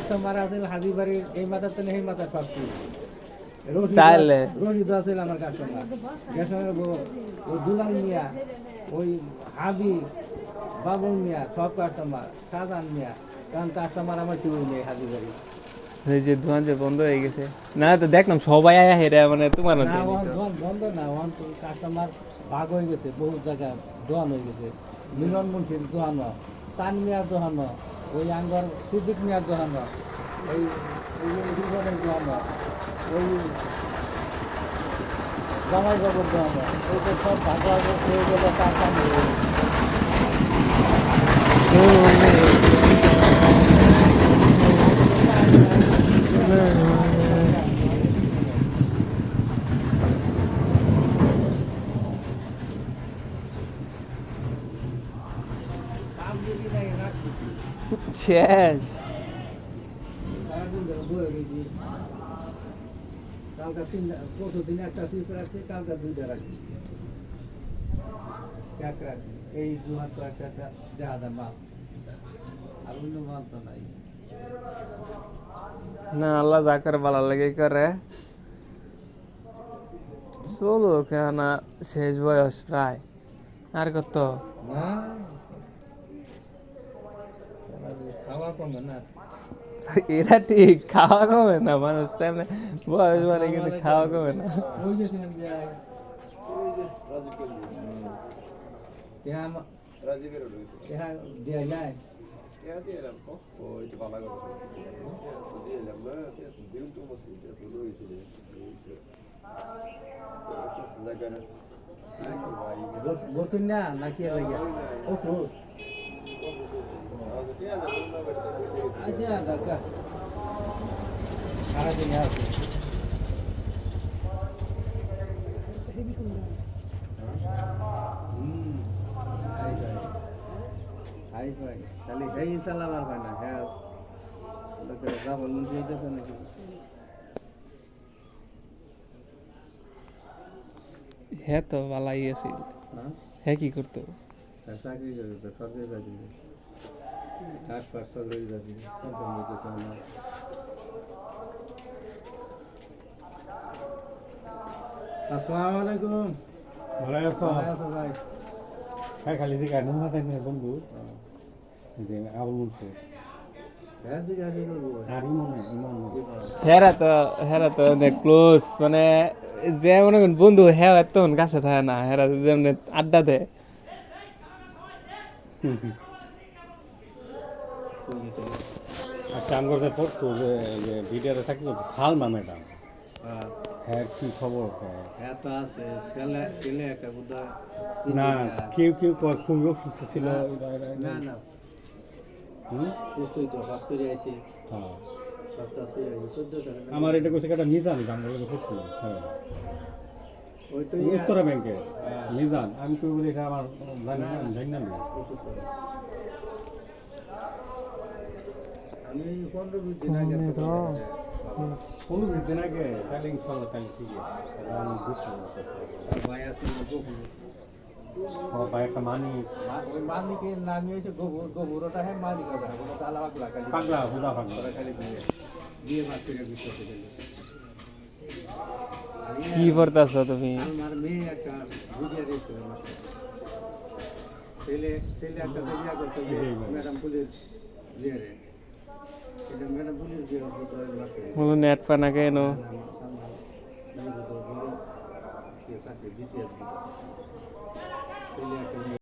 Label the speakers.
Speaker 1: Customer আছে হাজিবাড়ির এই মাথার তো এই মাথার সব ছিল
Speaker 2: তাইলে
Speaker 1: রশিদ আছিল আমার কাস্টমার গ্যাসের ওই দুলাল মিয়া ওই হাবি বাবুল মিয়া সব কাস্টমার শাহজাহান মিয়া কারণ কাস্টমার আমার কেউই নেই হাজিবাড়ি
Speaker 2: এই যে দোকান যে বন্ধ হয়ে গেছে না তো দেখলাম সবাই আয়া হেরে মানে তোমার
Speaker 1: না দোকান বন্ধ না ওয়ান কাস্টমার ভাগ হয়ে গেছে বহু জায়গায় দোকান হয়ে গেছে মিলন মুন্সির দোকান চান মিয়ার দোকান ওই আঙ্গর সিদ্দিক মিয়ার দোকান ওই দোকানের দোকান ওই জামাই বাবুর দোকান ওই তো সব ভাগ হয়ে গেল তার কাম হয়ে গেল
Speaker 2: শেষ
Speaker 1: সারাদিন ধরে বয়ে গেছি কালকা পরশু দিন একটা সুইপ রাখছি কালকা দুইটা রাখছি এক রাখছি এই দু হাত তো একটা জাহাজের মাল আর অন্য মাল তো নাই
Speaker 2: না আল্লাহ যা করে ভালো লাগে করে চলো কেন শেষ বয়স প্রায় আর কত
Speaker 1: না খাওয়া কমে না
Speaker 2: এটা ঠিক খাওয়া কমে না মানুষ তেমনি বয়স মানে কিন্তু খাওয়া কমে না
Speaker 1: ওই যে দেওয়া যায় বসুন না নাকি লাগে ওষুধ আচ্ছা দাদা সারাদিন আছে হাই ভাই খালি এই চালাবার হয় না হ্যাঁ রাবল মন্ত্রী এইটাছে নাকি
Speaker 2: হ্যাঁ তো ভালাই আছিল হ্যাঁ কি করতো
Speaker 1: চাকরি করে তো সরকারি চাকরি কাজ পাস সরকারি চাকরি পঞ্চম বছর তো আমার আসসালামু আলাইকুম
Speaker 3: ভালো আছো
Speaker 1: ভালো আছো ভাই
Speaker 3: হ্যাঁ খালি যে গাড়ি মাথায় নিয়ে বন্ধু যে আবুল মুন্সি
Speaker 1: হ্যাঁ জিজ্ঞাসা করবো
Speaker 3: আর ইমন
Speaker 2: হেরা তো অনেক ক্লোজ মানে যে মনে করেন বন্ধু হ্যাঁ তখন কাছে থাকে না হেরা যেমন আড্ডা দেয়
Speaker 3: আচ্ছা আমার কাছে পড়তো যে ভিডিওতে থাকি সালমা ম্যাডাম হ্যাঁ কি খবর
Speaker 1: হ্যাঁ তো আছে ছেলে একটা বোধহয়
Speaker 3: না কেউ কেউ কয় খুবই অসুস্থ ছিল
Speaker 1: না না
Speaker 3: হুম?
Speaker 1: সুস্থই তো হস করে আছি
Speaker 3: হ্যাঁ।
Speaker 1: সপ্তাহ করে আছি 14 টাকা
Speaker 3: আমার এটা কোথায় একটা মিজান আমার কাছে পড়তো হ্যাঁ।
Speaker 1: ওই তো
Speaker 3: উত্তরা ব্যাংকে মিজান আমি কই বলি এটা আমার জানি না
Speaker 1: আমি 15-20 দিন আগে
Speaker 3: 15 দিন আগে তাহলে ইনশাল্লাহ তাহলে ঠিক আছে আমি বুঝলাম
Speaker 1: ভাই আছে গফুর
Speaker 3: আমার ভাই একটা মানি
Speaker 1: ওই মালিকের নামই হয়েছে গফুরটা হ্যাঁ মালিক হবে ওটা তো আলাদা খালি
Speaker 3: পাগলা হুদা পাগলা
Speaker 1: ওরা খালি দিয়ে মাছ করে বিশ্বাস করে
Speaker 2: কি করতেছ তুমি
Speaker 1: আমার মেয়ে একটা বুঝিয়ে দিয়েছে ছেলে একটা বিয়ে করতে ম্যাডাম পুলিশ বিয়ে রে এটা ম্যাডাম পুলিশ বিয়ে হতো
Speaker 2: বলো নেট পানা কেন
Speaker 1: চাকরি দিছি ছেলে একটা